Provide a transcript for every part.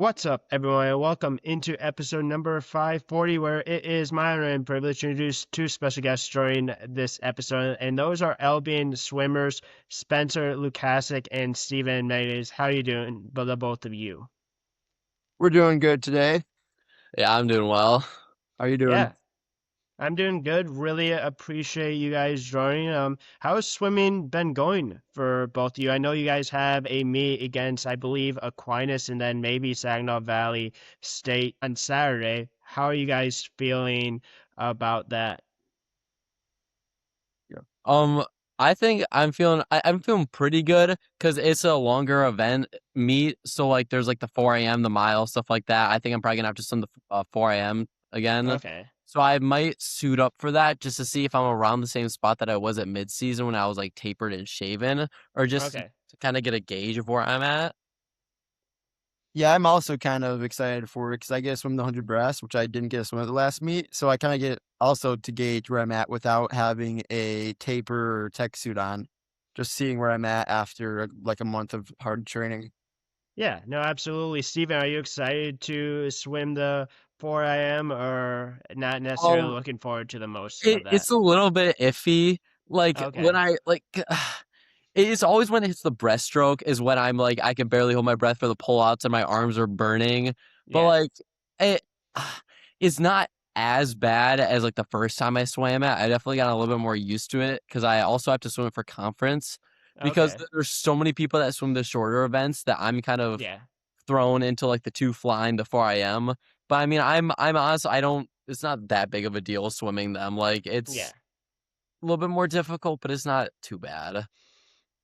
What's up, everyone, and welcome into episode number 540, where it is my honor and privilege to introduce two special guests during this episode, and those are Albion swimmers, Spencer Lukasik and Steven Matyas. How are you doing, the both of you? We're doing good today. Yeah, I'm doing well. How are you doing? Yeah, I'm doing good. Really appreciate you guys joining. How's swimming been going for both of you? I know you guys have a meet against, I believe, Aquinas and then maybe Saginaw Valley State on Saturday. How are you guys feeling about that? Yeah. Um, I think I'm feeling pretty good because it's a longer event meet. So like, there's like the 4 a.m., the mile, stuff like that. I think I'm probably gonna have to swim the 4 a.m. again. Okay. So I might suit up for that just to see if I'm around the same spot that I was at mid-season when I was like tapered and shaven, or just Okay. to kind of get a gauge of where I'm at. Yeah, I'm also kind of excited for it because I get to swim the 100 breast, which I didn't get to swim at the last meet. So I kind of get also to gauge where I'm at without having a taper or tech suit on, just seeing where I'm at after like a month of hard training. Yeah, no, absolutely. Steven, are you excited to swim the 4 a.m. or not necessarily Um, looking forward to the most of that? it's a little bit iffy. Like when Okay. I like it's always when it hits the breaststroke is when I'm like I can barely hold my breath for the pullouts and my arms are burning. But Yeah. like it it's not as bad as like the first time I swam it. I definitely got a little bit more used to it because I also have to swim it for conference because Okay. there's so many people that swim the shorter events that I'm kind of Yeah. thrown into like the two flying the 4 a.m. But I mean I'm honest, I don't it's not that big of a deal swimming them. Like Yeah. it's a little bit more difficult, but it's not too bad.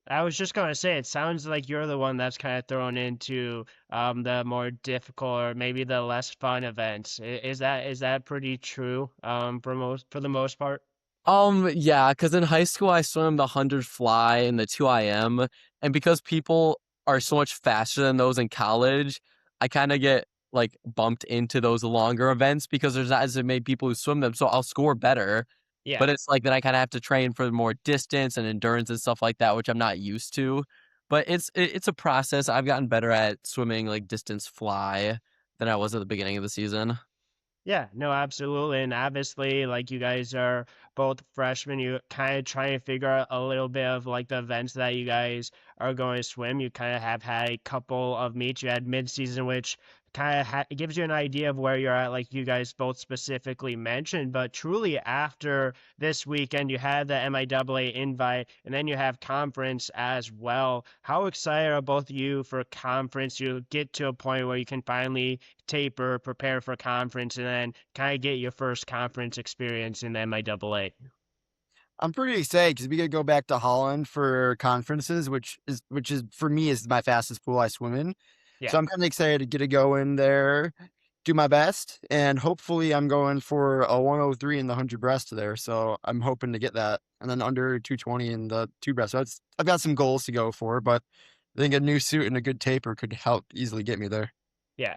I was just gonna say, it sounds like you're the one that's kind of thrown into the more difficult or maybe the less fun events. Is that pretty true for the most part? Yeah, because in high school I swam the 100 fly and the 2 IM, and because people are so much faster than those in college, I kind of get like bumped into those longer events because there's not as many people who swim them, so I'll score better. Yeah. But it's like then I kind of have to train for more distance and endurance and stuff like that, which I'm not used to. But it's a process. I've gotten better at swimming like distance fly than I was at the beginning of the season. Yeah, no, absolutely. And obviously, like you guys are both freshmen, you kind of trying to figure out a little bit of like the events that you guys are going to swim. You kind of have had a couple of meets. You had mid-season, which kind of gives you an idea of where you're at, like you guys both specifically mentioned. But truly, after this weekend, you had the MIAA invite, and then you have conference as well. How excited are both of you for conference? You get to a point where you can finally taper, prepare for conference, and then kind of get your first conference experience in the MIAA. I'm pretty excited because we get to go back to Holland for conferences, which is for me is my fastest pool I swim in. Yeah. So I'm kind of excited to get to go in there, do my best, and hopefully I'm going for a 103 in the 100 breast there. So I'm hoping to get that, and then under 220 in the two breast. So I've got some goals to go for, but I think a new suit and a good taper could help easily get me there. Yeah.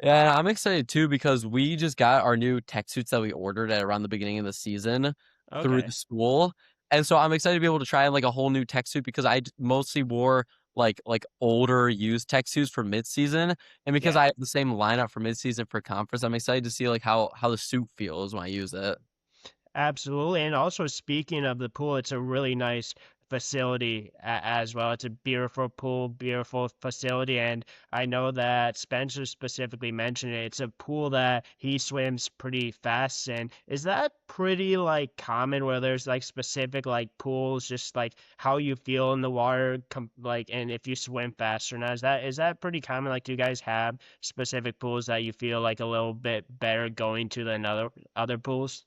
Yeah, I'm excited too because we just got our new tech suits that we ordered at around the beginning of the season through the Okay. school. And so I'm excited to be able to try like a whole new tech suit because mostly wore like older used tech suits for mid-season. And because Yeah. I have the same lineup for mid-season for conference, I'm excited to see like how the suit feels when I use it. Absolutely. And also, speaking of the pool, it's a really nice facility as well. It's a beautiful pool, beautiful facility. And I know that Spencer specifically mentioned it. It's a pool that he swims pretty fast in. Is that pretty like common where there's like specific like pools, just like how you feel in the water, like, and if you swim fast or not? Is that pretty common? Like, do you guys have specific pools that you feel like a little bit better going to than other pools?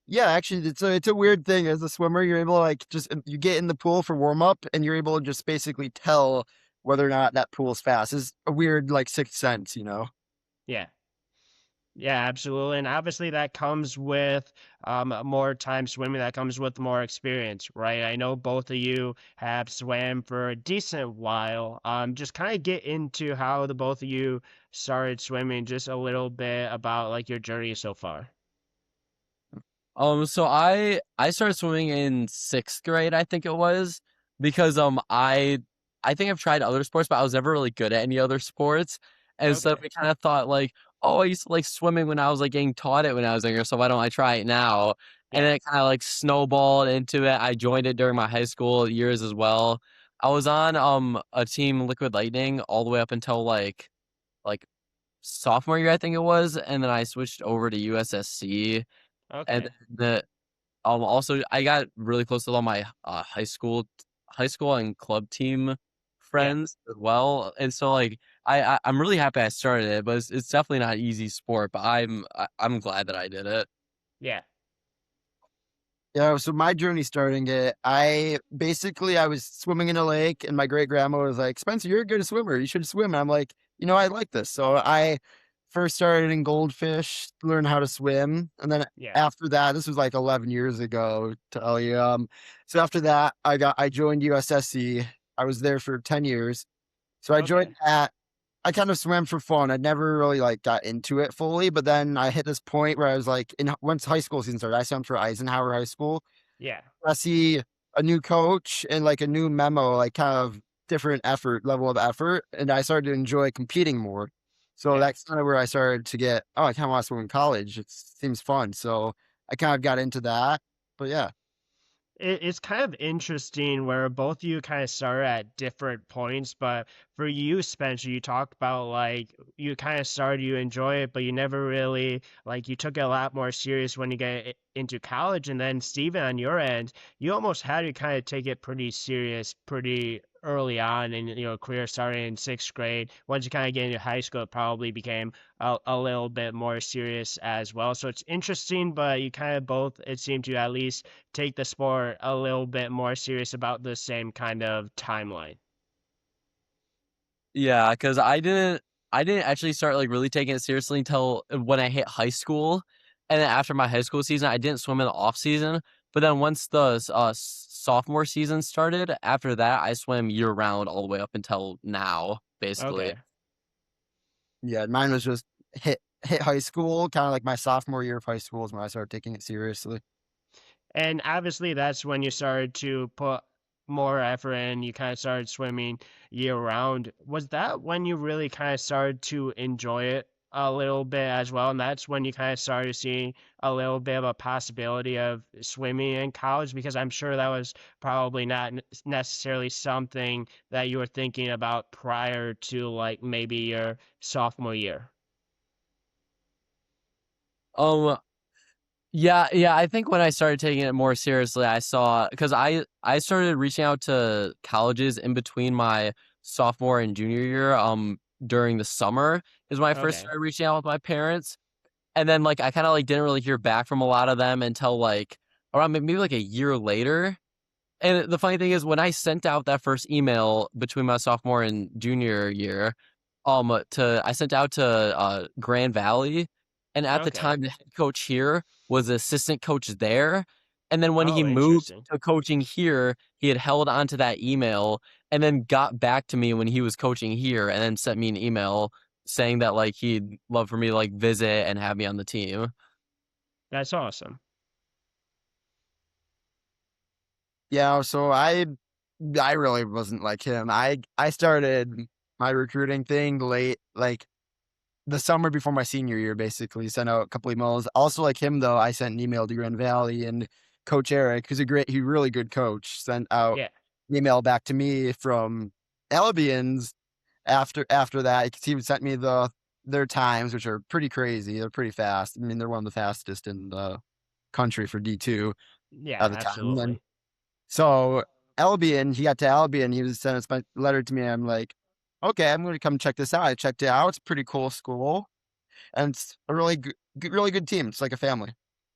Yeah, actually, it's a weird thing as a swimmer. You're able to like just you get in the pool for warm up, and you're able to just basically tell whether or not that pool's fast. It's a weird like sixth sense, you know. Yeah. Yeah, absolutely. And obviously that comes with more time swimming, that comes with more experience, right? I know both of you have swam for a decent while. Just kind of get into how the both of you started swimming, just a little bit about like your journey so far. So I started swimming in sixth grade, I think it was, because I I think I've tried other sports, but I was never really good at any other sports. And so Okay. we kind of thought like, oh, I used to like swimming when I was like getting taught it when I was younger, so why don't I try it now? And Yeah. then it kind of like snowballed into it. I joined it during my high school years as well. I was on a team Liquid Lightning all the way up until like sophomore year, I think it was, and then I switched over to USSC. And Okay. the also I got really close with all my high school and club team Yeah. friends as well. And so like I'm really happy I started it, but it's definitely not an easy sport. But I'm glad that I did it. Yeah. Yeah, so my journey starting it, I was swimming in a lake and my great grandma was like, Spencer, you're a good swimmer. You should swim. And I'm like, I like this. So I first started in goldfish, learn how to swim. And then Yeah. after that, this was like 11 years ago to tell you. So after that, I joined USSC. I was there for 10 years. So I joined Okay. that. I kind of swam for fun. I never really like got into it fully, but then I hit this point where I was like, once high school season started, I swam for Eisenhower High School. Yeah. I see a new coach and like a new memo, like kind of different level of effort, and I started to enjoy competing more. So Yeah. that's kind of where I started to get, oh, I kind of want to swim in college. It seems fun. So I kind of got into that. But yeah. It's kind of interesting where both of you kind of started at different points, but for you, Spencer, you talked about like you kind of started, you enjoy it, but you never really like you took it a lot more serious when you get into college. And then Steven, on your end, you almost had to kind of take it pretty serious pretty early on in your career, starting in sixth grade. Once you kind of get into high school, it probably became a little bit more serious as well. So it's interesting, but you kind of both, it seemed to at least take the sport a little bit more serious about the same kind of timeline. Yeah, because I didn't actually start like really taking it seriously until when I hit high school, and then after my high school season, I didn't swim in the off season. But then once the sophomore season started, after that, I swam year round all the way up until now, basically. Okay. Yeah. Mine was just hit high school, kind of like my sophomore year of high school is when I started taking it seriously. And obviously, that's when you started to put more effort in. You kind of started swimming year round. Was that when you really kind of started to enjoy it a little bit as well? And that's when you kind of started seeing a little bit of a possibility of swimming in college? Because I'm sure that was probably not necessarily something that you were thinking about prior to like maybe your sophomore year. Um, yeah, I think when I started taking it more seriously, I saw because I started reaching out to colleges in between my sophomore and junior year. During the summer is when I first Okay. started reaching out with my parents. And then, like, I kinda, like, didn't really hear back from a lot of them until, like, around maybe, like, a year later. And the funny thing is when I sent out that first email between my sophomore and junior year, I sent out to, Grand Valley, and at the Okay. time, the head coach here was the assistant coach there, and then when he Oh, moved interesting. to coaching here, he had held on to that email and then got back to me when he was coaching here and then sent me an email saying that, like, he'd love for me to, like, visit and have me on the team. That's awesome. Yeah, so I really wasn't like him. I started my recruiting thing late, like the summer before my senior year, basically sent out a couple emails. Also, like him though, I sent an email to Grand Valley and Coach Eric, he's really good coach, sent out Yeah. an email back to me from Albion's after that. 'Cause he sent me their times, which are pretty crazy. They're pretty fast. I mean, they're one of the fastest in the country for D2 Yeah, at the time. And absolutely. so Albion, he got to Albion, he was sent a letter to me. I'm like, okay, I'm going to come check this out. I checked it out. It's a pretty cool school, and it's a really good team. It's like a family.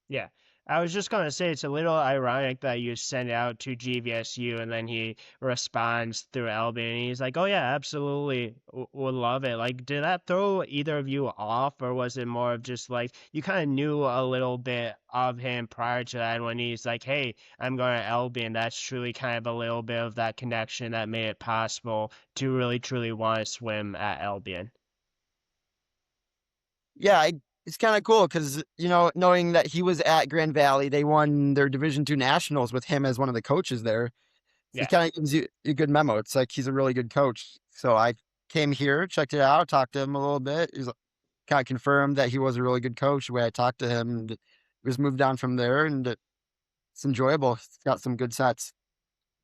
Yeah. I was just gonna say it's a little ironic that you send it out to GVSU and then he responds through Albion and he's like, "Oh yeah, absolutely, would love it." Like, did that throw either of you off, or was it more of just like you kind of knew a little bit of him prior to that, and when he's like, "Hey, I'm going to Albion," that's truly kind of a little bit of that connection that made it possible to really truly want to swim at Albion. Yeah, it's kind of cool because knowing that he was at Grand Valley, they won their Division II nationals with him as one of the coaches there. He Yeah. kind of gives you a good memo. It's like he's a really good coach. So I came here, checked it out, talked to him a little bit. He's kind of confirmed that he was a really good coach. The way I talked to him, and just moved on from there, and it's enjoyable. It's got some good sets.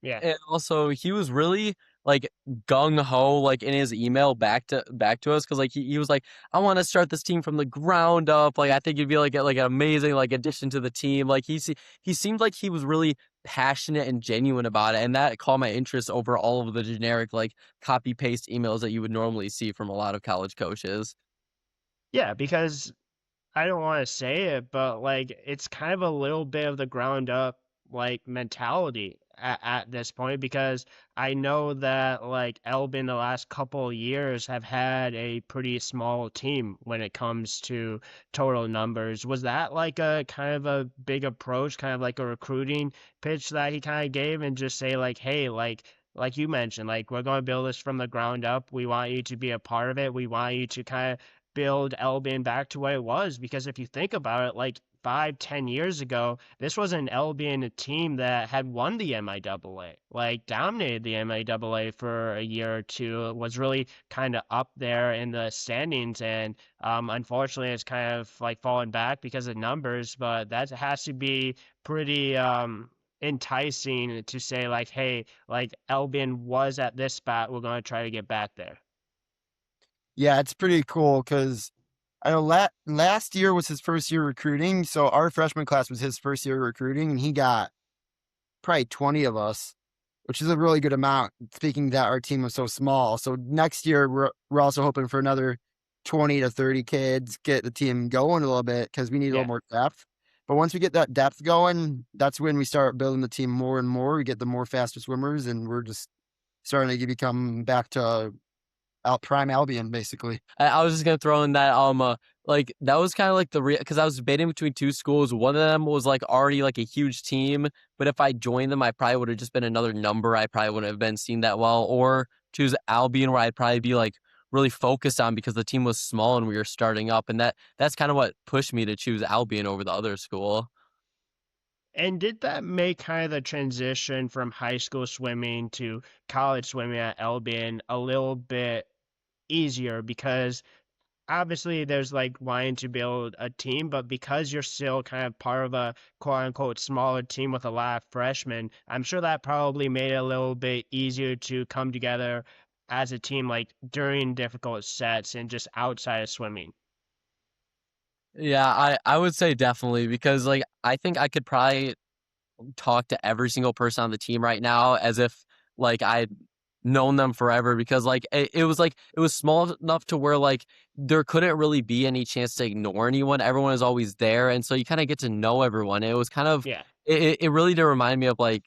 Yeah. And also, he was really like gung ho, like in his email back to us, because like he was like, I want to start this team from the ground up. Like I think it'd be like an amazing like addition to the team. Like he seemed like he was really passionate and genuine about it, and that caught my interest over all of the generic like copy paste emails that you would normally see from a lot of college coaches. Yeah, because I don't want to say it, but like it's kind of a little bit of the ground up like mentality at this point because I know that like Elbin the last couple of years have had a pretty small team when it comes to total numbers. Was that like a kind of a big approach, kind of like a recruiting pitch that he kind of gave and just say like, hey, like you mentioned, like we're going to build this from the ground up. We want you to be a part of it. We want you to kind of build Albion back to what it was. Because if you think about it, like 5, 10 years ago, this was an Albion team that had won the MIAA, like dominated the MIAA for a year or two, was really kind of up there in the standings. And unfortunately, it's kind of like fallen back because of numbers, but that has to be pretty enticing to say like, hey, like Albion was at this spot, we're going to try to get back there. Yeah, it's pretty cool because I know last year was his first year recruiting. So our freshman class was his first year recruiting, and he got probably 20 of us, which is a really good amount. Speaking that our team was so small. So next year we're also hoping for another 20 to 30 kids, get the team going a little bit because we need a little Yeah. more depth. But once we get that depth going, that's when we start building the team more and more. We get the more faster swimmers, and we're just starting to become back to prime Albion, basically. I was just gonna throw in that like that was kind of like because I was debating between two schools. One of them was like already like a huge team, but if I joined them, I probably would have just been another number. I probably wouldn't have been seen that well. Or choose Albion, where I'd probably be like really focused on because the team was small and we were starting up, and that's kind of what pushed me to choose Albion over the other school. And did that make kind of the transition from high school swimming to college swimming at Albion a little bit easier? Because obviously there's like wanting to build a team, but because you're still kind of part of a quote unquote smaller team with a lot of freshmen, I'm sure that probably made it a little bit easier to come together as a team like during difficult sets and just outside of swimming. Yeah, I would say definitely because like I think I could probably talk to every single person on the team right now as if like I'd known them forever because it was small enough to where like there couldn't really be any chance to ignore anyone. Everyone is always there, and so you kind of get to know everyone. It was kind of Yeah. it really did remind me of like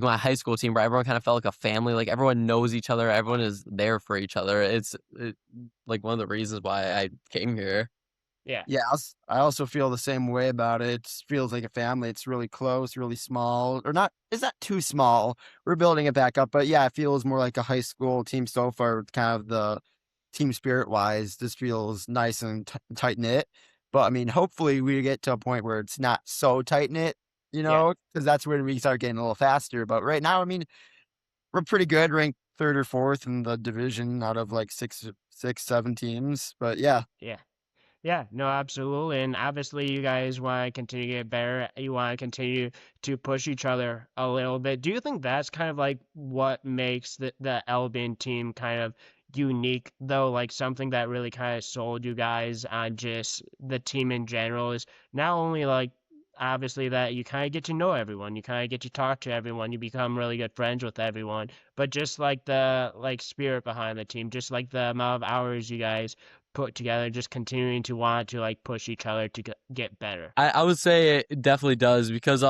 my high school team where everyone kind of felt like a family. Like everyone knows each other, everyone is there for each other. Like one of the reasons why I came here. Yeah. Yeah, I also feel the same way about it. It feels like a family. It's really close, really small, or not. Is that too small? We're building it back up, but yeah, it feels more like a high school team so far. With kind of the team spirit wise, this feels nice and tight knit. But I mean, hopefully, we get to a point where it's not so tight knit, Yeah. because that's when we start getting a little faster. But right now, I mean, we're pretty good, ranked third or fourth in the division out of like six, 7 teams. But yeah, Yeah. Yeah, no, absolutely. And obviously, you guys want to continue to get better. You want to continue to push each other a little bit. Do you think that's kind of like what makes the Albion team kind of unique, though? Like something that really kind of sold you guys on just the team in general is not only like obviously that you kind of get to know everyone, you kind of get to talk to everyone, you become really good friends with everyone, but just like the like spirit behind the team, just like the amount of hours you guys put together, just continuing to want to like push each other to get better. I would say it definitely does because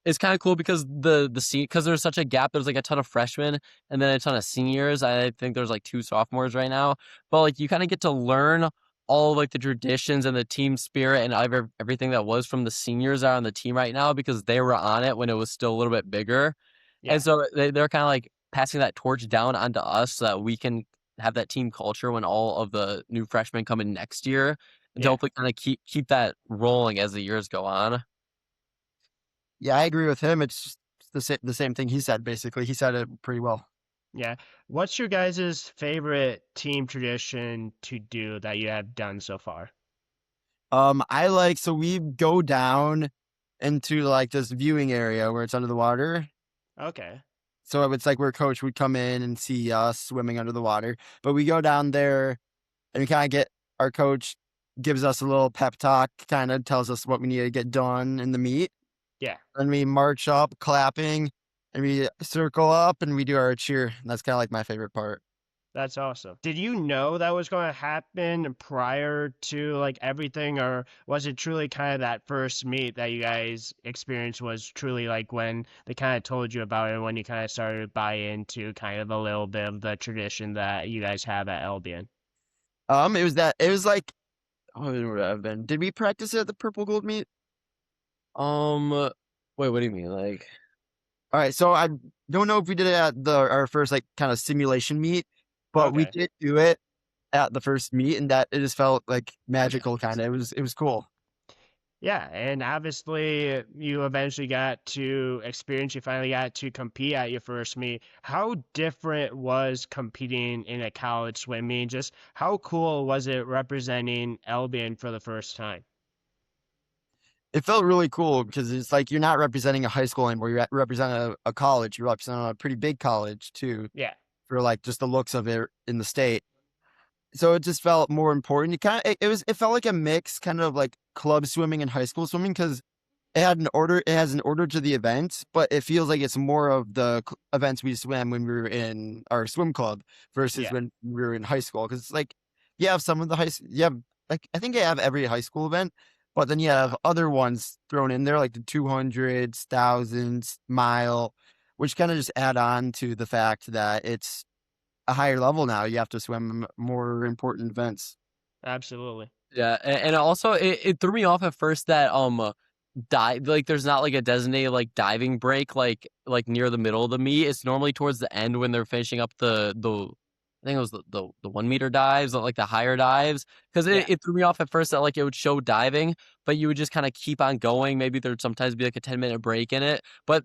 it's kind of cool because because there's such a gap. There's like a ton of freshmen and then a ton of seniors. I think there's like 2 sophomores right now, but like you kind of get to learn all like the traditions and the team spirit and everything that was from the seniors that are on the team right now because they were on it when it was still a little bit bigger, and Yeah, so they're kind of like passing that torch down onto us so that we can have that team culture when all of the new freshmen come in next year and to yeah, hopefully kind of keep that rolling as the years go on. yeah, I agree with him. It's the same thing he said. Basically, he said it pretty well. Yeah. What's your guys' favorite team tradition to do that you have done so far? I like so we go down into like this viewing area where it's under the water. Okay. So it's like where coach would come in and see us swimming under the water. But we go down there and we kind of get our coach gives us a little pep talk, kind of tells us what we need to get done in the meet. Yeah. And we march up clapping and we circle up and we do our cheer. And that's kind of like my favorite part. That's awesome. Did you know that was going to happen prior to like everything, or was it truly kind of that first meet that you guys experienced was truly like when they kind of told you about it, when you kind of started to buy into kind of a little bit of the tradition that you guys have at Albion? It was like, oh, it would have been. Did we practice it at the Purple Gold meet? Um, wait, what do you mean? Like, All right, so I don't know if we did it at our first like kind of simulation meet, but we Okay. did do it at the first meet, and that it just felt like magical, kind of. It was cool. Yeah, and obviously you eventually got to experience, you finally got to compete at your first meet. How different was competing in a college swim meet? Just how cool was it representing Albion for the first time? It felt really cool because it's like you're not representing a high school anymore. You represent a college. You represent a pretty big college too, Yeah, for like just the looks of it in the state. So it just felt more important. It felt like a mix, kind of like club swimming and high school swimming, because it has an order to the events, but it feels like it's more of the events we swam when we were in our swim club versus yeah, when we were in high school. Because it's like you have some of the you have like I think you have every high school event, but then you have other ones thrown in there like the 200s, thousands, mile, which kind of just add on to the fact that it's a higher level now. You have to swim more important events. absolutely. yeah, and also it threw me off at first that dive like there's not like a designated like diving break like near the middle of the meet. It's normally towards the end when they're finishing up the I think it was the 1 meter dives, like the higher dives, because Yeah, it threw me off at first that like it would show diving, but you would just kind of keep on going. Maybe there'd sometimes be like a 10-minute break in it, but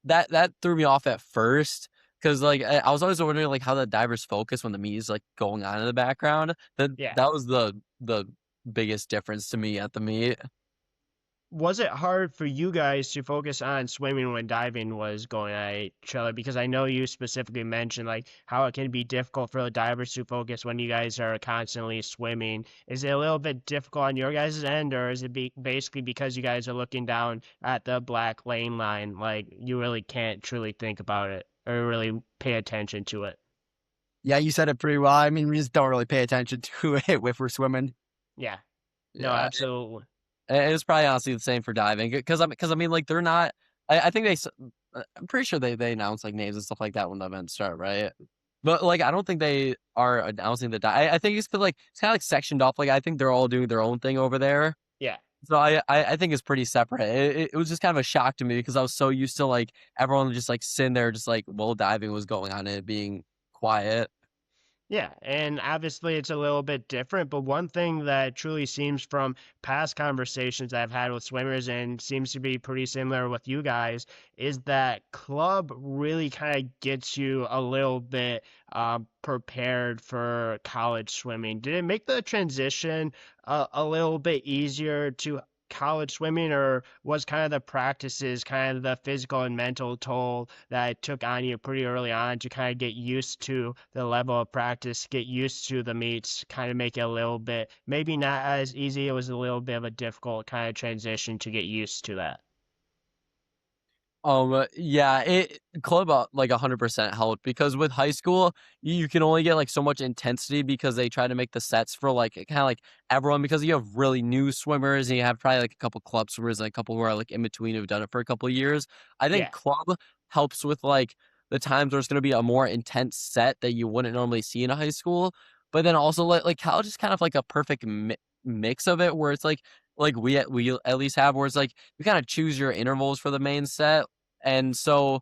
that threw me off at first. Because like I was always wondering like how the divers focus when the meet is like going on in the background. yeah. That was the biggest difference to me at the meet. Was it hard for you guys to focus on swimming when diving was going at each other? Because I know you specifically mentioned like how it can be difficult for the divers to focus when you guys are constantly swimming. Is it a little bit difficult on your guys' end, or is it basically because you guys are looking down at the black lane line, like you really can't truly think about it or really pay attention to it? Yeah, you said it pretty well. I mean, we just don't really pay attention to it if we're swimming. Yeah, no, Yeah, absolutely. and it's probably honestly the same for diving because I mean like they're not. I think I'm pretty sure they announce like names and stuff like that when the events start, right? But like I don't think they are announcing the dive. I think it's 'cause, like it's kind of like sectioned off. Like I think they're all doing their own thing over there. Yeah. So I think it's pretty separate. It was just kind of a shock to me because I was so used to like everyone just like sitting there just like while diving was going on and it being quiet. Yeah, and obviously it's a little bit different, but one thing that truly seems from past conversations I've had with swimmers and seems to be pretty similar with you guys is that club really kind of gets you a little bit prepared for college swimming. Did it make the transition a little bit easier to college swimming, or was kind of the practices, kind of the physical and mental toll that it took on you pretty early on to kind of get used to the level of practice, get used to the meets, kind of make it a little bit, maybe not as easy. It was a little bit of a difficult kind of transition to get used to that. Yeah, it club like 100% helped because with high school you can only get like so much intensity because they try to make the sets for like kind of like everyone because you have really new swimmers and you have probably like a couple club swimmers and a couple who are like in between who've done it for a couple of years. I think Yeah, club helps with like the times where it's going to be a more intense set that you wouldn't normally see in a high school, but then also like college is kind of like a perfect mix of it where it's like we at least have where it's like you kind of choose your intervals for the main set and so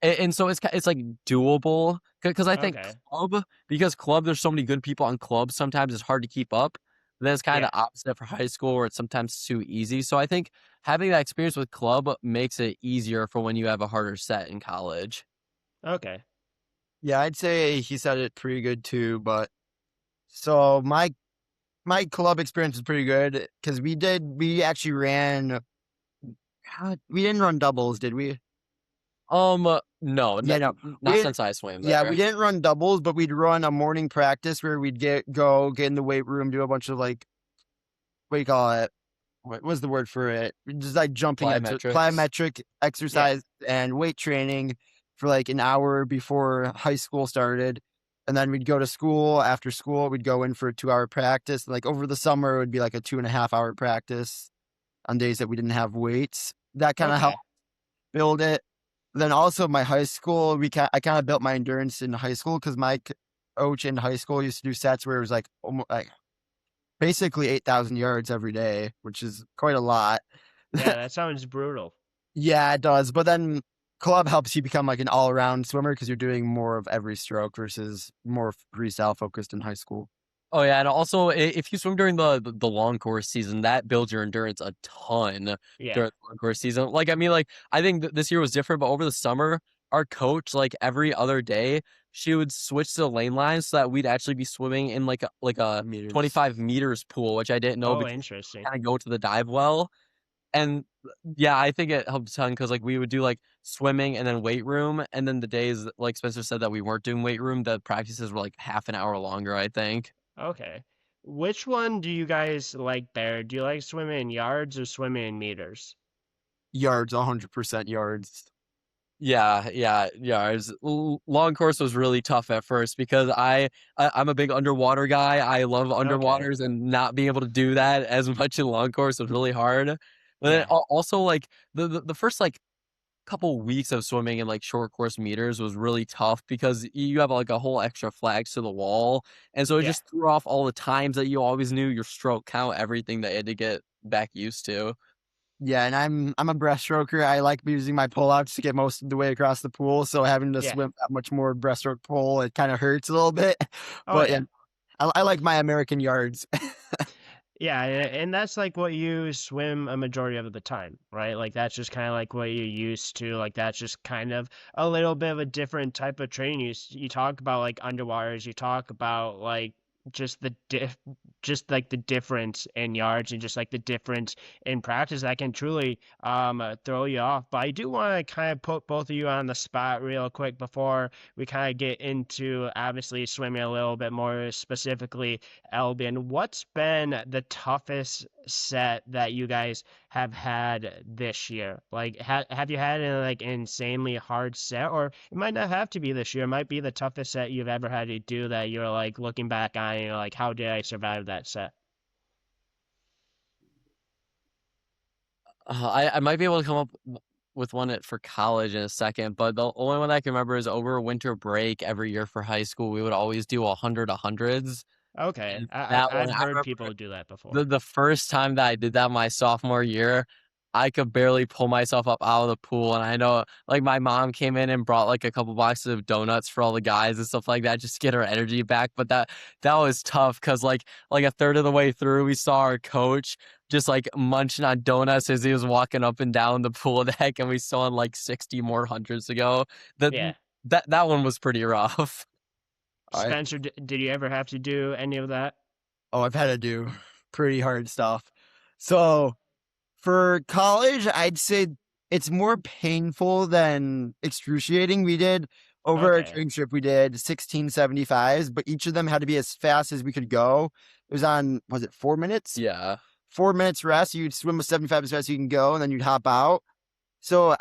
it's like doable because I think okay. club because club there's so many good people on club sometimes it's hard to keep up. Then it's kind Yeah. of the opposite for high school where it's sometimes too easy. So I think having that experience with club makes it easier for when you have a harder set in college. Okay. Yeah, I'd say he said it pretty good too. But so my club experience was pretty good because we actually ran. We didn't run doubles, did we? No, Yeah, no, we not didn't. since I swam Yeah, we there. didn't run doubles, but we'd run a morning practice where we'd get in the weight room, do a bunch of like what do you call it? What was the word for it? Just like jumping exercise, Plyometrics. plyometric Yeah. exercise and weight training for like an hour before high school started. And then we'd go to school. After school, we'd go in for a 2 hour practice. Like over the summer, it would be like a 2.5 hour practice on days that we didn't have weights. That kind of helped Okay. build it. Then also my high school, I kind of built my endurance in high school because my coach in high school used to do sets where it was like almost like basically 8,000 yards every day, which is quite a lot. Yeah, that sounds brutal. Yeah, it does. But then club helps you become like an all around swimmer because you're doing more of every stroke versus more freestyle focused in high school. Oh yeah, and also if you swim during the long course season, that builds your endurance a ton Yeah. during the long course season. Like I mean, like I think this year was different, but over the summer, our coach like every other day she would switch to the lane lines so that we'd actually be swimming in like a Meters. 25 meters pool, which I didn't know Oh, because interesting. kind of go to the dive well. And yeah, I think it helped a ton because like we would do like swimming and then weight room, and then the days like Spencer said that we weren't doing weight room, the practices were like half an hour longer, I think. Okay. Which one do you guys like better? Do you like swimming in yards or swimming in meters? Yards, 100% yards. Yeah. Long course was really tough at first because I'm a big underwater guy. I love Okay. underwaters, and not being able to do that as much in long course was really hard. But then Yeah. also like the first like couple weeks of swimming in like short course meters was really tough because you have like a whole extra flags to the wall, and so it Yeah. just threw off all the times that you always knew your stroke count, everything that you had to get back used to. Yeah, and I'm a breaststroker. I like using my pullouts to get most of the way across the pool. So having to Yeah. swim that much more breaststroke pull, it kind of hurts a little bit. Oh But yeah, yeah. I like my American yards. Yeah, and that's like what you swim a majority of the time, right? Like that's just kind of like what you're used to. Like that's just kind of a little bit of a different type of training. You talk about like underwaters, you talk about like just just like the difference in yards and just like the difference in practice that can truly throw you off. But I do want to kind of put both of you on the spot real quick before we kind of get into obviously swimming a little bit more specifically. Albion, what's been the toughest set that you guys have had this year? Like, have you had an like insanely hard set, or it might not have to be this year. It might be the toughest set you've ever had to do that you're like looking back on and you're like, how did I survive that set? I might be able to come up with one for college in a second, but the only one I can remember is over winter break every year for high school. We would always do 100 hundreds, Okay, and that one I've I heard remember people do that the before. the first time that I did that my sophomore year, I could barely pull myself up out of the pool, and I know, like, my mom came in and brought, like, a couple boxes of donuts for all the guys and stuff like that just to get her energy back, but that was tough because like, a third of the way through, we saw our coach just, like, munching on donuts as he was walking up and down the pool deck, and we still had, like, 60 more hundreds to go. That Yeah, that one was pretty rough. I Spencer, did you ever have to do any of that? I've had to do pretty hard stuff. So for college, I'd say it's more painful than excruciating. We did over our Okay, training trip, we did 1675s, but each of them had to be as fast as we could go. It was on, was it 4 minutes? Yeah. 4 minutes rest. You'd swim with 75 as fast as you can go, and then you'd hop out. So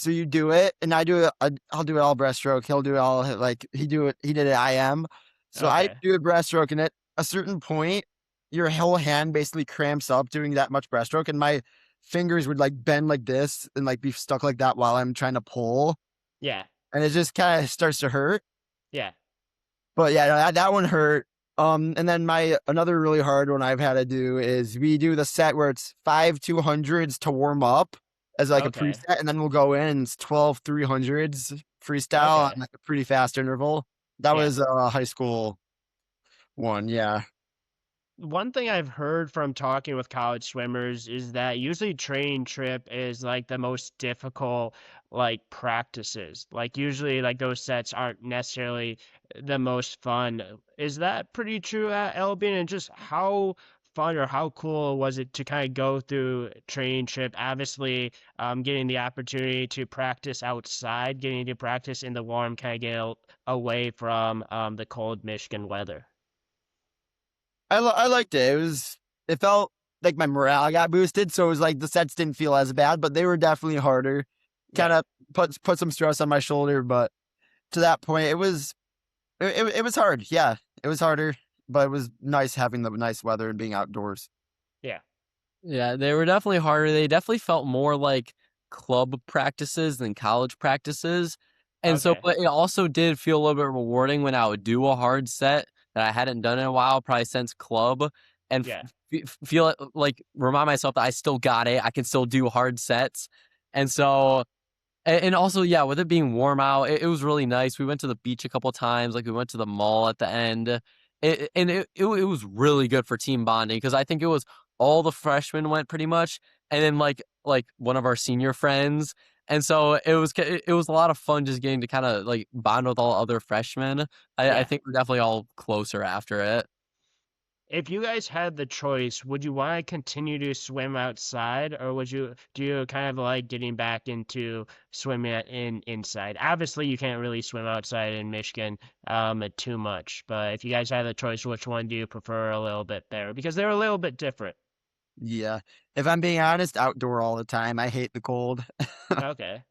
you do it, and I do it. I'll do it all breaststroke. He'll do it all like He did it IM. So I okay, do a breaststroke, and at a certain point, your whole hand basically cramps up doing that much breaststroke, and my fingers would like bend like this and like be stuck like that while I'm trying to pull, yeah, and it just kind of starts to hurt. yeah, But yeah, that one hurt. And then my another really hard one I've had to do is we do the set where it's 5 200s to warm up as like a okay, preset, and then we'll go in and it's 12 300s freestyle on okay, like a pretty fast interval. That yeah. was a high school one, yeah. one thing I've heard from talking with college swimmers is that usually training trip is like the most difficult like practices. Like usually like those sets aren't necessarily the most fun. Is that pretty true at Albion? And just how fun or how cool was it to kind of go through training trip? Obviously, getting the opportunity to practice outside, getting to practice in the warm, kind of get away from the cold Michigan weather. I liked it. It felt like my morale got boosted, so it was like the sets didn't feel as bad, but they were definitely harder. Kind Yeah. of put some stress on my shoulder, but to that point, it was hard. Yeah, it was harder, but it was nice having the nice weather and being outdoors. Yeah. Yeah, they were definitely harder. They definitely felt more like club practices than college practices. And so, Okay. but it also did feel a little bit rewarding when I would do a hard set that I hadn't done in a while, probably since club, and Yeah. feel it, like remind myself that I still got it. I can still do hard sets. And so, and also, yeah, with it being warm out, it was really nice. We went to the beach a couple times, like we went to the mall at the end. It was really good for team bonding because I think it was all the freshmen went pretty much, and then like one of our senior friends, and so it was a lot of fun just getting to kind of like bond with all other freshmen. I Yeah. think we're definitely all closer after it. If you guys had the choice, would you want to continue to swim outside, or do you kind of like getting back into swimming inside? Obviously, you can't really swim outside in Michigan too much, but if you guys had the choice, which one do you prefer a little bit better? Because they're a little bit different. Yeah, if I'm being honest, outdoor all the time. I hate the cold. Okay.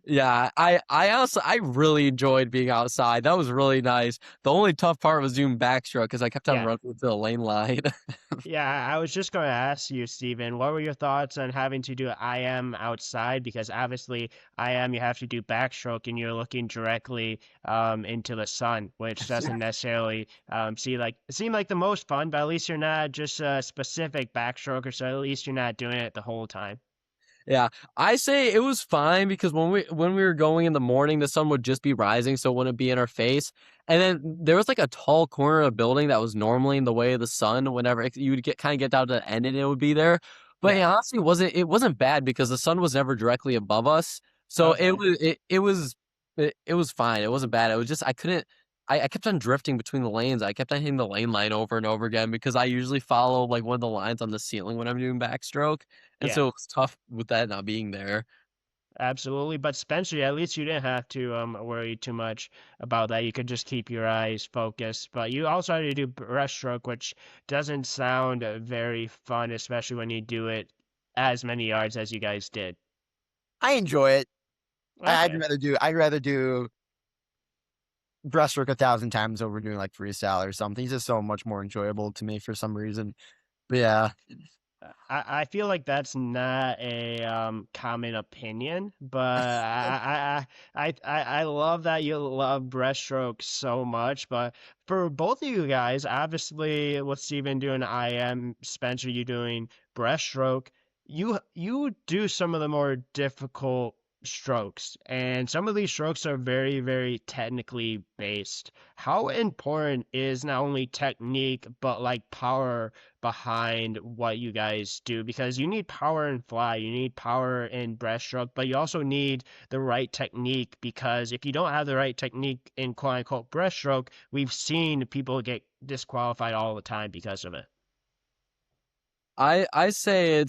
Yeah, I really enjoyed being outside. That was really nice. The only tough part was doing backstroke because I kept on Yeah. running into the lane line. Yeah, I was just going to ask you, Steven, what were your thoughts on having to do IM outside? Because obviously, IM, you have to do backstroke and you're looking directly into the sun, which doesn't necessarily seem like the most fun, but at least you're not just a specific backstroker, so at least you're not doing it the whole time. Yeah, I say it was fine because when we were going in the morning, the sun would just be rising, so it wouldn't be in our face. And then there was like a tall corner of a building that was normally in the way of the sun. Whenever you would get down to the end, and it would be there. But Yeah. it honestly wasn't bad because the sun was never directly above us, so Okay. it was fine. It wasn't bad. It was just I couldn't. I kept on drifting between the lanes. I kept on hitting the lane line over and over again because I usually follow like one of the lines on the ceiling when I'm doing backstroke. And Yeah. so it's tough with that not being there. Absolutely. But Spencer, at least you didn't have to worry too much about that. You could just keep your eyes focused. But you also had to do breaststroke, which doesn't sound very fun, especially when you do it as many yards as you guys did. I enjoy it. Okay. I'd rather do breaststroke 1,000 times over doing like freestyle or something. It's just so much more enjoyable to me for some reason. But yeah, I feel like that's not a common opinion, but I love that you love breaststroke so much. But for both of you guys, obviously with Steven doing IM, Spencer, you doing breaststroke, you do some of the more difficult strokes, and some of these strokes are very, very technically based. How important is not only technique but like power behind what you guys do? Because you need power in fly, you need power in breaststroke, but you also need the right technique, because if you don't have the right technique in quote unquote breaststroke, we've seen people get disqualified all the time because of it. I say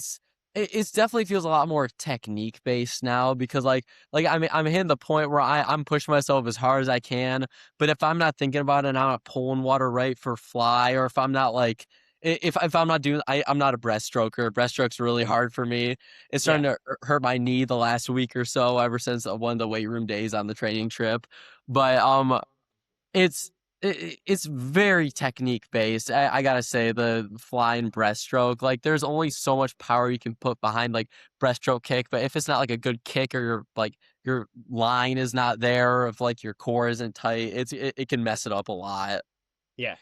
it's definitely feels a lot more technique based now because like I'm hitting the point where I'm pushing myself as hard as I can, but if I'm not thinking about it and I'm not pulling water right for fly, or if I'm not like if I'm not doing I'm not a breaststroker. Breaststroke's really hard for me. It's starting Yeah, to hurt my knee the last week or so ever since one of the weight room days on the training trip. But it's it's very technique based. I gotta say the flying breaststroke, like there's only so much power you can put behind like breaststroke kick, but if it's not like a good kick or your line is not there, or if like your core isn't tight, it can mess it up a lot. yeah,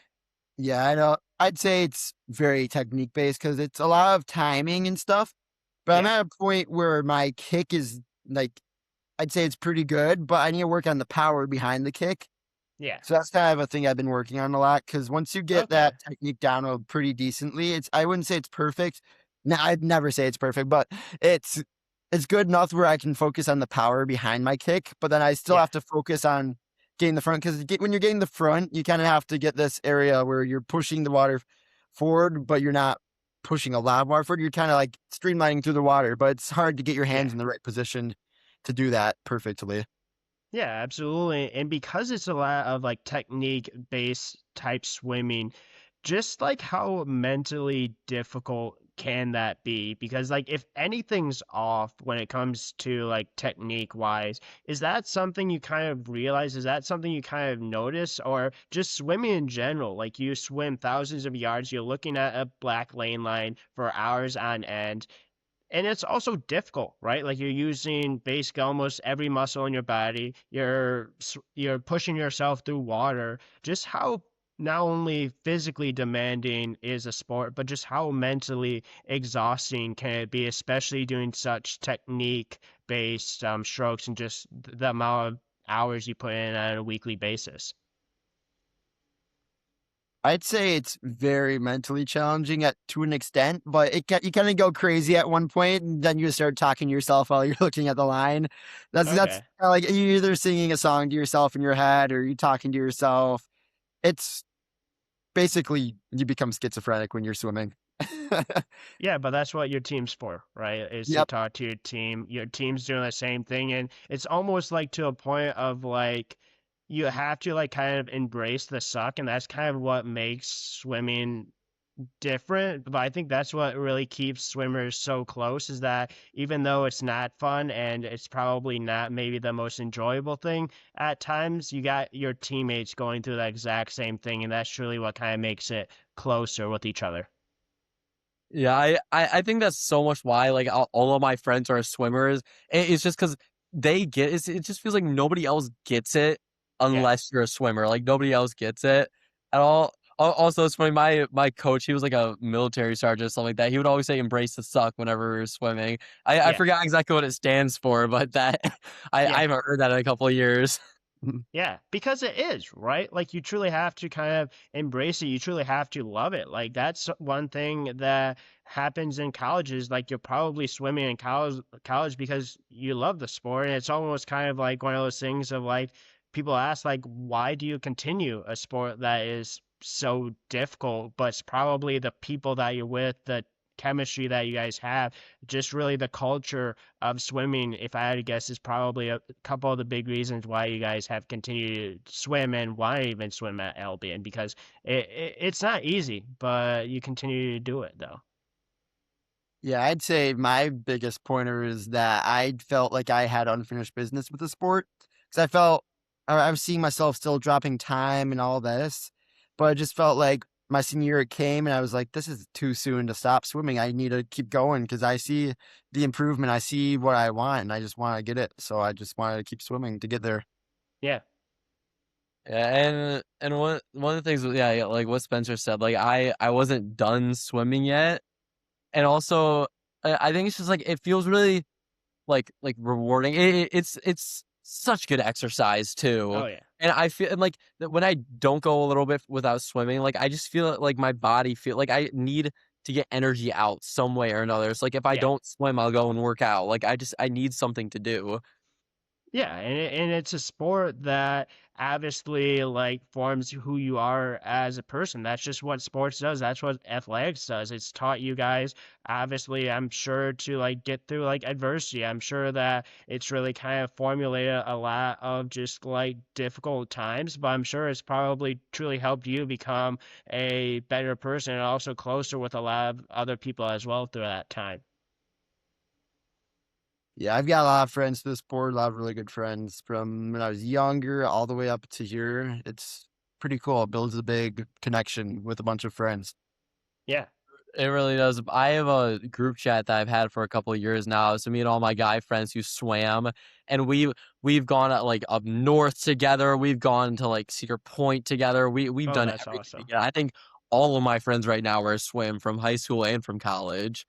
yeah, I know. I'd say it's very technique based because it's a lot of timing and stuff. But I'm yeah, at a point where my kick is like, I'd say it's pretty good, but I need to work on the power behind the kick. Yeah. So that's kind of a thing I've been working on a lot because once you get Okay. that technique down pretty decently, I wouldn't say it's perfect. No, I'd never say it's perfect, but it's it's good enough where I can focus on the power behind my kick, but then I still Yeah. have to focus on getting the front because when you're getting the front, you kind of have to get this area where you're pushing the water forward, but you're not pushing a lot of water forward. You're kind of like streamlining through the water, but it's hard to get your Yeah. hands in the right position to do that perfectly. Yeah, absolutely. And because it's a lot of like technique based type swimming, just like how mentally difficult can that be? Because like if anything's off when it comes to like technique wise, is that something you kind of realize? Is that something you kind of notice? Or just swimming in general? Like you swim thousands of yards, you're looking at a black lane line for hours on end, and it's also difficult, right? Like you're using basically almost every muscle in your body. You're pushing yourself through water. Just how not only physically demanding is a sport, but just how mentally exhausting can it be, especially doing such technique based strokes and just the amount of hours you put in on a weekly basis. I'd say it's very mentally challenging to an extent, but you kind of go crazy at one point, and then you start talking to yourself while you're looking at the line. That's Okay. kinda like you're either singing a song to yourself in your head or you talking to yourself. It's basically you become schizophrenic when you're swimming. Yeah, but that's what your team's for, right? Is to Yep. talk to your team. Your team's doing the same thing, and it's almost like to a point of like you have to like kind of embrace the suck, and that's kind of what makes swimming different. But I think that's what really keeps swimmers so close is that even though it's not fun and it's probably not maybe the most enjoyable thing at times, you got your teammates going through the exact same thing, and that's truly what kind of makes it closer with each other. Yeah, I think that's so much why like all of my friends are swimmers. It's just because they get it just feels like nobody else gets it Yeah. unless you're a swimmer. Like nobody else gets it at all. Also, it's funny. My coach, he was like a military sergeant or something like that. He would always say "embrace the suck" whenever we were swimming. I Yeah. forgot exactly what it stands for, but that I Yeah. haven't heard that in a couple of years. Yeah, because it is, right? Like you truly have to kind of embrace it. You truly have to love it. Like that's one thing that happens in college is like you're probably swimming in college because you love the sport. And it's almost kind of like one of those things of like people ask like why do you continue a sport that is so difficult? But it's probably the people that you're with, the chemistry that you guys have, just really the culture of swimming, if I had to guess, is probably a couple of the big reasons why you guys have continued to swim and why even swim at Albion because it's not easy, but you continue to do it though. Yeah, I'd say my biggest pointer is that I felt like I had unfinished business with the sport because I was seeing myself still dropping time and all this, but I just felt like my senior year came and I was like, this is too soon to stop swimming. I need to keep going because I see the improvement. I see what I want and I just want to get it. So I just wanted to keep swimming to get there. Yeah, Yeah, and one of the things, yeah, like what Spencer said, like I wasn't done swimming yet. And also, I think it's just like it feels really like rewarding. It's such good exercise too, oh yeah, and I feel and like that when I don't go a little bit without swimming, like I just feel like my body feel like I need to get energy out some way or another. It's like if I yeah. don't swim, I'll go and work out. Like I need something to do. Yeah, and it's a sport that obviously like forms who you are as a person. That's just what sports does. That's what athletics does. It's taught you guys, obviously, I'm sure to like get through like adversity. I'm sure that it's really kind of formulated a lot of just like difficult times, but I'm sure it's probably truly helped you become a better person and also closer with a lot of other people as well through that time. Yeah, I've got a lot of friends through the sport, a lot of really good friends from when I was younger all the way up to here. It's pretty cool. It builds a big connection with a bunch of friends. Yeah. It really does. I have a group chat that I've had for a couple of years now. So me and all my guy friends who swam, and we've gone like up north together. We've gone to like Cedar Point together. We've Oh, done that's everything awesome. together. I think all of my friends right now are swim from high school and from college.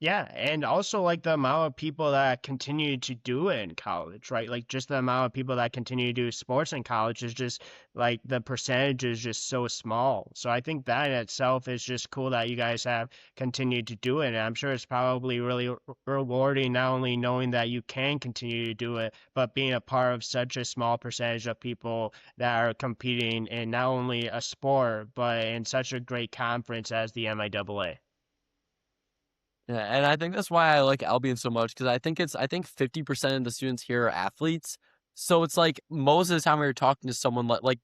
Yeah, and also like the amount of people that continue to do it in college, right? Like just the amount of people that continue to do sports in college is just like the percentage is just so small. So I think that in itself is just cool that you guys have continued to do it. And I'm sure it's probably really rewarding not only knowing that you can continue to do it, but being a part of such a small percentage of people that are competing in not only a sport, but in such a great conference as the MIAA. Yeah, and I think that's why I like Albion so much because I think 50% of the students here are athletes. So it's like most of the time we are talking to someone like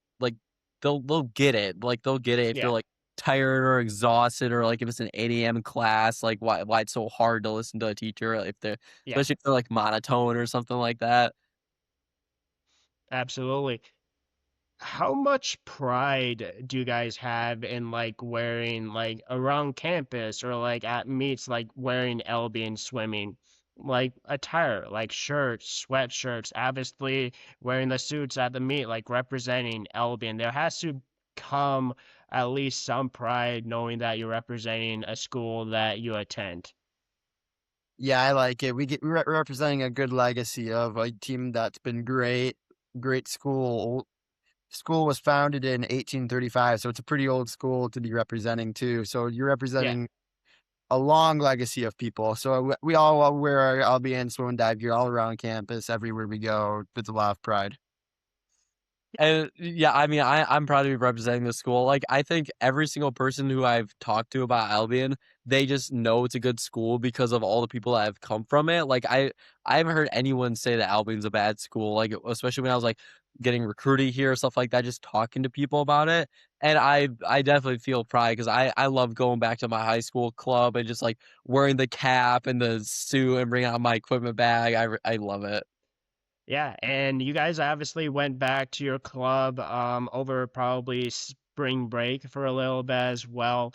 they'll get it. Like they'll get it if you're Yeah, like tired or exhausted or like if it's an 8 a.m. class, like why it's so hard to listen to a teacher if they're yeah. especially if they're like monotone or something like that. Absolutely. How much pride do you guys have in like wearing like around campus or like at meets like wearing Albion swimming like attire like shirts, sweatshirts, obviously wearing the suits at the meet like representing Albion. There has to come at least some pride knowing that you're representing a school that you attend. Yeah, I like it. We're representing a good legacy of a team that's been great school. School was founded in 1835, so it's a pretty old school to be representing too. So you're Yeah. representing a long legacy of people. So we all wear our Albion swim and dive gear all around campus, everywhere we go, with a lot of pride. And yeah, I mean, I'm proud to be representing the school. Like, I think every single person who I've talked to about Albion, they just know it's a good school because of all the people that have come from it. Like, I haven't heard anyone say that Albion's a bad school. Like, especially when I was like getting recruited here, stuff like that, just talking to people about it. And I definitely feel pride because I love going back to my high school club and just like wearing the cap and the suit and bringing out my equipment bag. I love it. Yeah, and you guys obviously went back to your club over probably spring break for a little bit as well.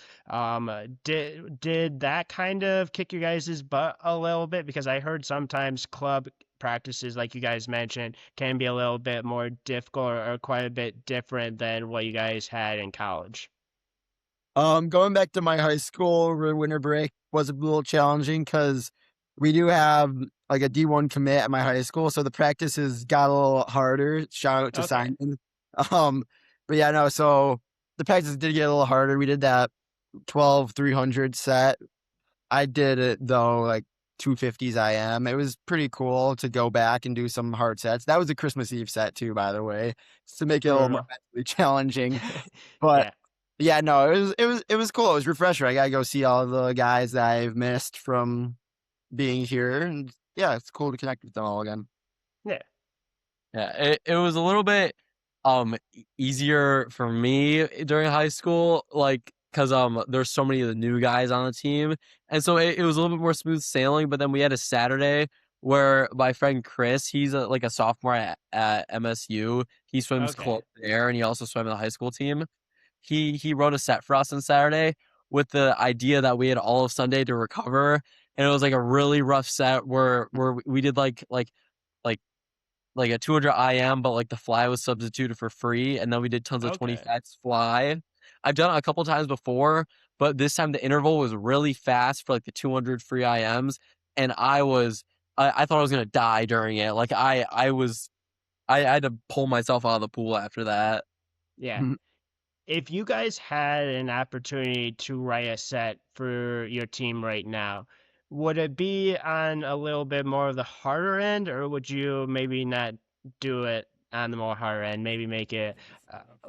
Did that kind of kick you guys' butt a little bit? Because I heard sometimes club practices, like you guys mentioned, can be a little bit more difficult or quite a bit different than what you guys had in college. Going back to my high school winter break was a little challenging because we do have like a D1 commit at my high school, so the practices got a little harder. Shout out to Okay, Simon. Um, but yeah, no, so the practices did get a little harder. We did that 12 300 set. I did it though, like 250s IM. It was pretty cool to go back and do some hard sets. That was a Christmas Eve set too, by the way, just to make it a little more brutal. mentally challenging. But Yeah. yeah, no, it was cool. It was refreshing. I gotta go see all the guys that I've missed from being here, and yeah, it's cool to connect with them all again. Yeah. Yeah, it was a little bit easier for me during high school, like because there's so many of the new guys on the team, and so it was a little bit more smooth sailing. But then we had a Saturday where my friend Chris, he's like a sophomore at MSU. He swims club Okay. there, and he also swam in the high school team. He wrote a set for us on Saturday with the idea that we had all of Sunday to recover, and it was like a really rough set where we did like like a 200 IM, but like the fly was substituted for free, and then we did tons of Okay. 25s fly. I've done it a couple times before, but this time the interval was really fast for like the 200 free IMs, and I thought I was gonna die during it. Like I had to pull myself out of the pool after that. Yeah. If you guys had an opportunity to write a set for your team right now, would it be on a little bit more of the harder end, or would you maybe not do it on the more harder end? Maybe make it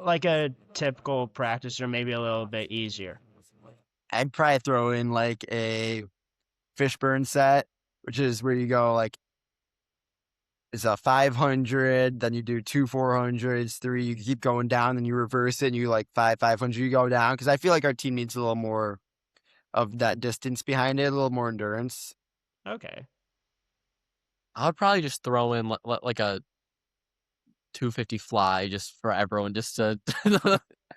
like a typical practice, or maybe a little bit easier. I'd probably throw in like a Fishburne set, which is where you go like it's a 500, then you do two 400s, three, you keep going down, then you reverse it, and you like 500, you go down. Because I feel like our team needs a little more of that distance behind it, a little more endurance. Okay. I would probably just throw in like a 250 fly just for everyone, just to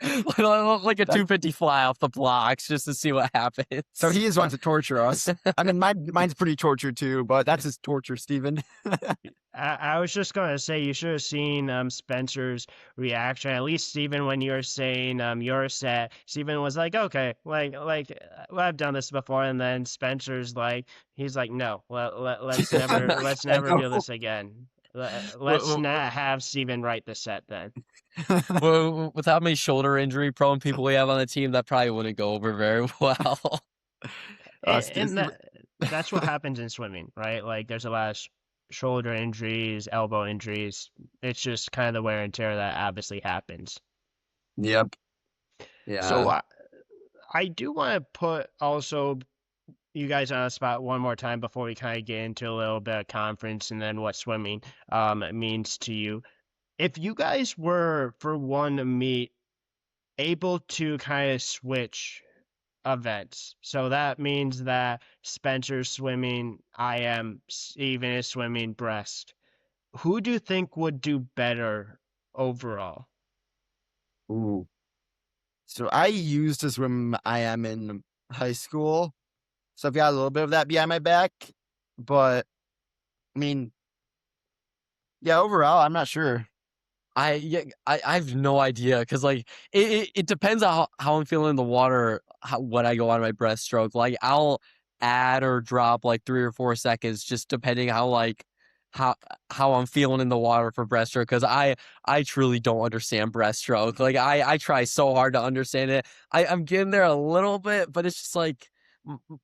like a That, 250 fly off the blocks just to see what happens. so he is one to torture us. I mean, mine's pretty torture too, but that's his torture, Steven. I was just gonna say you should have seen Spencer's reaction. At least Steven, when you were saying your set, Steven was like, okay, well, I've done this before, and then Spencer's like, he's like, no, let's I never know. do this again. Let's Well, not have Steven write the set then. with how many shoulder injury prone people we have on the team, that probably wouldn't go over very well. And that's what happens in swimming, right? Like there's a lot of shoulder injuries, elbow injuries. It's just kind of the wear and tear that obviously happens. Yep. So Yeah. I do want to put also you guys on the spot one more time before we kind of get into a little bit of conference and then what swimming means to you. If you guys were for one meet able to kind of switch events. So that means that Spencer's swimming, I am, Steven is swimming breast. Who do you think would do better overall? Ooh. So I used to swim IM in high school, so I've got a little bit of that behind my back. But I mean, yeah, overall, I'm not sure. I have no idea because like it depends on how I'm feeling in the water when I go on my breaststroke. Like I'll add or drop like 3 or 4 seconds just depending how like how how I'm feeling in the water for breaststroke because I truly don't understand breaststroke. Like I try so hard to understand it. I'm getting there a little bit, but it's just like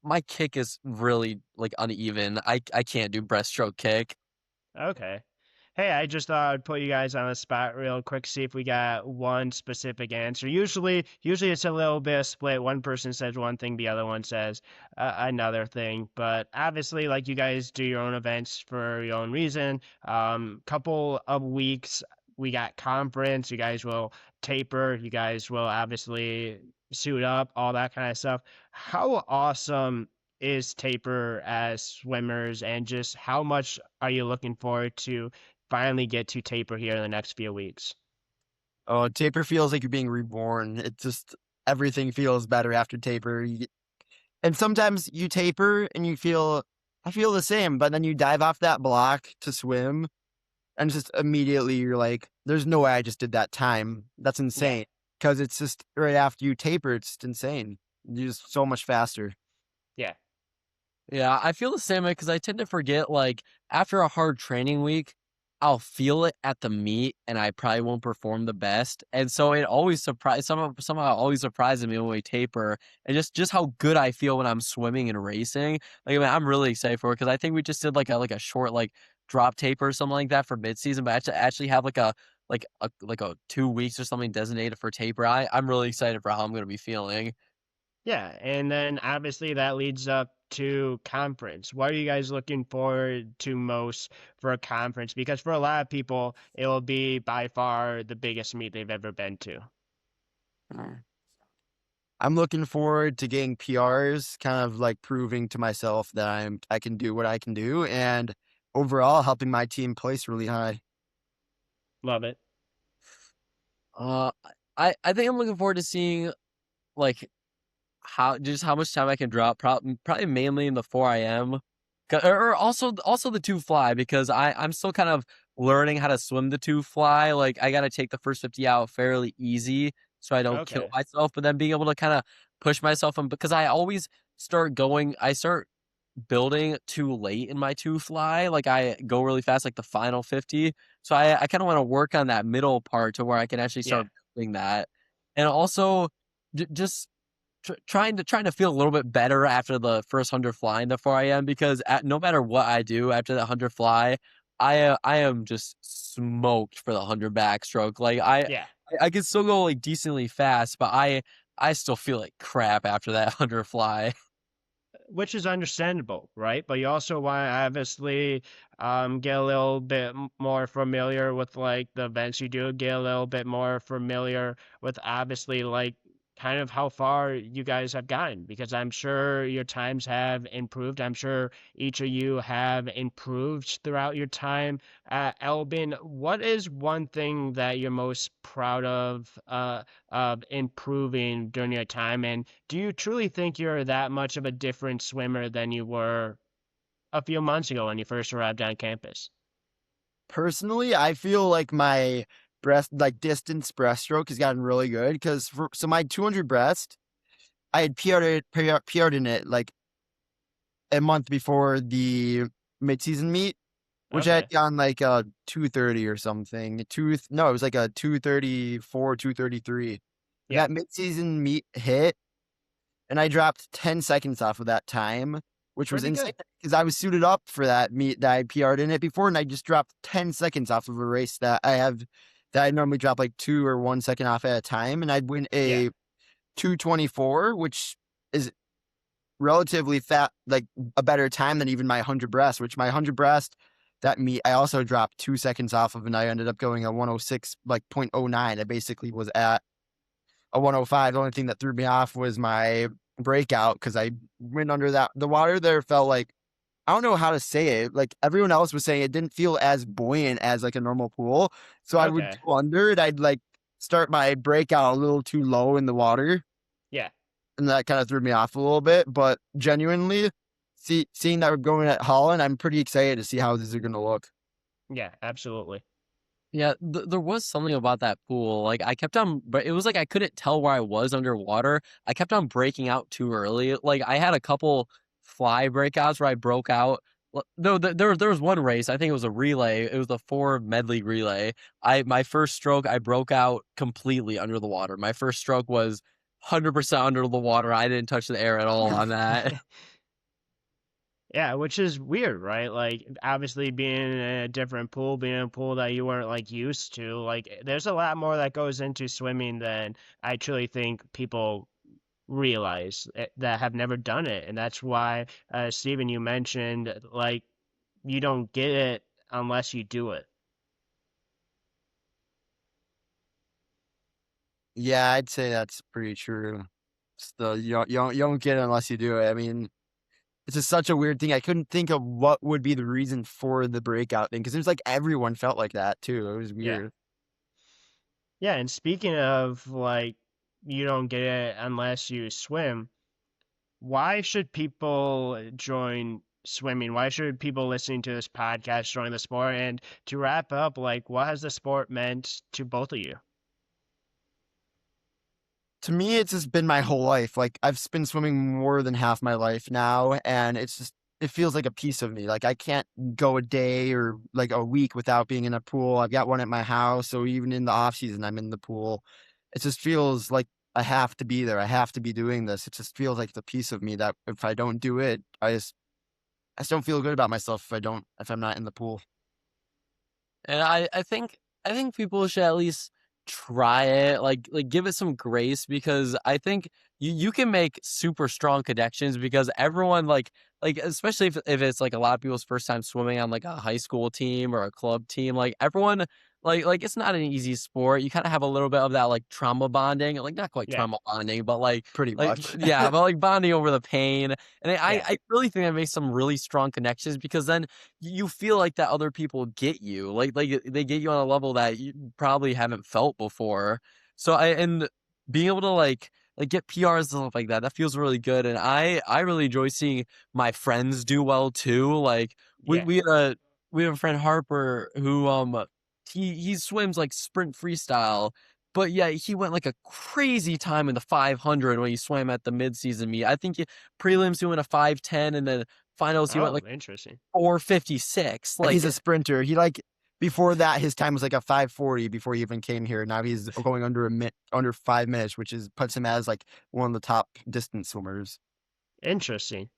my kick is really like uneven. I can't do breaststroke kick. Okay. Hey, I just thought I'd put you guys on the spot real quick, see if we got one specific answer. Usually it's a little bit of split. One person says one thing, the other one says another thing. But obviously, like you guys do your own events for your own reason. Couple of weeks, we got conference. You guys will taper. You guys will obviously suit up, all that kind of stuff. How awesome is taper as swimmers, and just how much are you looking forward to finally get to taper here in the next few weeks? Oh, taper feels like you're being reborn. It just everything feels better after taper. And sometimes you taper and you feel I feel the same, but then you dive off that block to swim and just immediately you're like, there's no way I just did that time. That's Yeah, insane. Because it's just right after you taper, it's just insane. You're just so much faster. yeah, Yeah, I feel the same way because I tend to forget, like, after a hard training week, I'll feel it at the meet and I probably won't perform the best. And so it always somehow always surprises me when we taper and just how good I feel when I'm swimming and racing. Like, I mean, I'm really excited for it because I think we just did like a short like drop taper or something like that for midseason, but actually have like a 2 weeks or something designated for taper. I'm really excited for how I'm gonna be feeling. yeah. And then obviously that leads up to conference. What are you guys looking forward to most for a conference? Because for a lot of people, it will be by far the biggest meet they've ever been to. I'm looking forward to getting PRs, kind of like proving to myself that I can do what I can do, and overall helping my team place really high. Love it. Uh, I think I'm looking forward to seeing like how much time I can drop. Probably mainly in the 4 a.m. Or also the two fly because I'm still kind of learning how to swim the two fly. Like I got to take the first 50 out fairly easy so I don't kill Okay. myself. But then being able to kind of push myself and because I always I start building too late in my two fly. Like I go really fast, like the final 50. So I kind of want to work on that middle part to where I can actually Yeah. start building that. And also just trying to feel a little bit better after the first 100 fly in the 4 a.m. because no matter what I do after that 100 fly, I am just smoked for the 100 backstroke. Like Yeah. I can still go like decently fast, but I still feel like crap after that 100 fly. Which is understandable, right? But you also want to obviously get a little bit more familiar with like the events you do, get a little bit more familiar with obviously like kind of how far you guys have gotten, because I'm sure your times have improved. I'm sure each of you have improved throughout your time at Albion. What is one thing that you're most proud of improving during your time? And do you truly think you're that much of a different swimmer than you were a few months ago when you first arrived on campus? Personally, I feel like my distance breaststroke has gotten really good because so my 200 breast, I had PR'd in it like a month before the midseason meet, which I had Okay. gone like a 230 or something. No, it was like a 234, 233. And Yeah. that midseason meet hit, and I dropped 10 seconds off of that time, which was Pretty insane good. because I was suited up for that meet that I PR'd in it before, and I just dropped 10 seconds off of a race that I normally drop like 2 or 1 second off at a time, and I'd win Yeah. a 224, which is relatively fat, like a better time than even my 100 breast, which my 100 breast, that meet, I also dropped 2 seconds off of, and I ended up going a 106, like 0.09. I basically was at a 105. The only thing that threw me off was my breakout because I went under that. The water there felt like, I don't know how to say it. Like everyone else was saying, it didn't feel as buoyant as like a normal pool. So I would Okay. go under it. I'd like start my breakout a little too low in the water, Yeah. and that kind of threw me off a little bit. But genuinely, seeing that we're going at Holland, I'm pretty excited to see how this is going to look. Yeah, absolutely. Yeah, there was something about that pool. Like I kept on, but it was like I couldn't tell where I was underwater. I kept on breaking out too early. Like I had a couple fly breakouts where I broke out. No, there was one race. I think it was a relay. It was the 4 medley relay. My first stroke, I broke out completely under the water. My first stroke was 100% under the water. I didn't touch the air at all on that. Yeah, which is weird, right? Like, obviously, being in a different pool, being in a pool that you weren't like used to, like, there's a lot more that goes into swimming than I truly think people realize that have never done it. And that's why, Steven, you mentioned, like, you don't get it unless you do it. Yeah, I'd say that's pretty true. Still, you don't get it unless you do it. I mean, it's just such a weird thing. I couldn't think of what would be the reason for the breakout thing because it was like everyone felt like that too. It was Yeah. weird. Yeah, and speaking of, like, you don't get it unless you swim, why should people join swimming? Why should people listening to this podcast join the sport? And to wrap up, like, what has the sport meant to both of you? To me, it's just been my whole life. Like I've been swimming more than half my life now, and it feels like a piece of me. Like I can't go a day or like a week without being in a pool. I've got one at my house, so even in the off season, I'm in the pool. It just feels like I have to be there. I have to be doing this. It just feels like it's a piece of me that if I don't do it, I just don't feel good about myself if I'm not in the pool. And I think people should at least try it, like give it some grace because I think you can make super strong connections because everyone like especially if it's like a lot of people's first time swimming on like a high school team or a club team, like everyone like it's not an easy sport. You kind of have a little bit of that like trauma bonding, like not quite Yeah, trauma bonding, but like Pretty like much. yeah, but like bonding over the pain. And yeah, I really think that makes some really strong connections because then you feel like that other people get you like they get you on a level that you probably haven't felt before. So I and being able to like get PRs and stuff like that, that feels really good. And I really enjoy seeing my friends do well too. Like we yeah. we had a we have a friend Harper who he swims like sprint freestyle. But yeah, he went like a crazy time in the 500 when he swam at the midseason meet. I think prelims he went a 5:10, and then finals he went Oh, like interesting. 4:56. And he's Like a sprinter. He like before that his time was like a 5:40 before he even came here. Now he's going under 5 minutes, which is puts him as like one of the top distance swimmers. Interesting.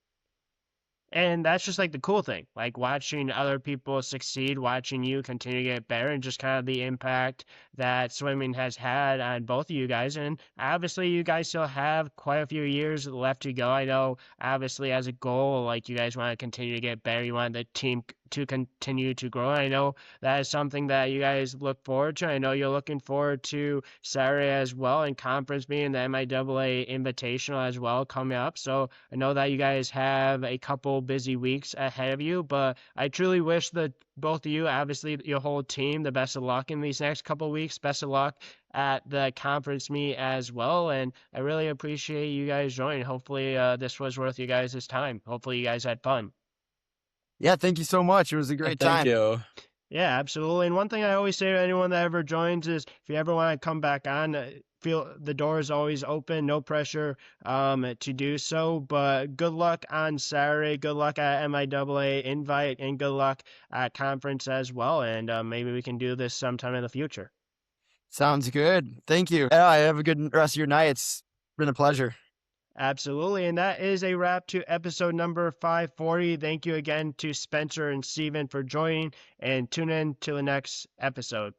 And that's just like the cool thing, like watching other people succeed, watching you continue to get better, and just kind of the impact that swimming has had on both of you guys. And obviously, you guys still have quite a few years left to go. I know, obviously, as a goal, like you guys want to continue to get better. You want the team to continue to grow. I know that is something that you guys look forward to. I know you're looking forward to Saturday as well, and conference being the MIAA Invitational as well coming up. So I know that you guys have a couple busy weeks ahead of you, but I truly wish that both of you, obviously your whole team, the best of luck in these next couple weeks. Best of luck at the conference meet as well. And I really appreciate you guys joining. Hopefully, this was worth you guys' time. Hopefully, you guys had fun. Yeah, thank you so much. It was a great Thank time. you. Yeah, absolutely. And one thing I always say to anyone that ever joins is if you ever want to come back on, feel the door is always open, no pressure to do so. But good luck on Saturday. Good luck at MIAA invite, and good luck at conference as well. And maybe we can do this sometime in the future. Sounds good. Thank you. Yeah, have a good rest of your night. It's been a pleasure. Absolutely. And that is a wrap to episode number 540. Thank you again to Spencer and Steven for joining, and tune in to the next episode.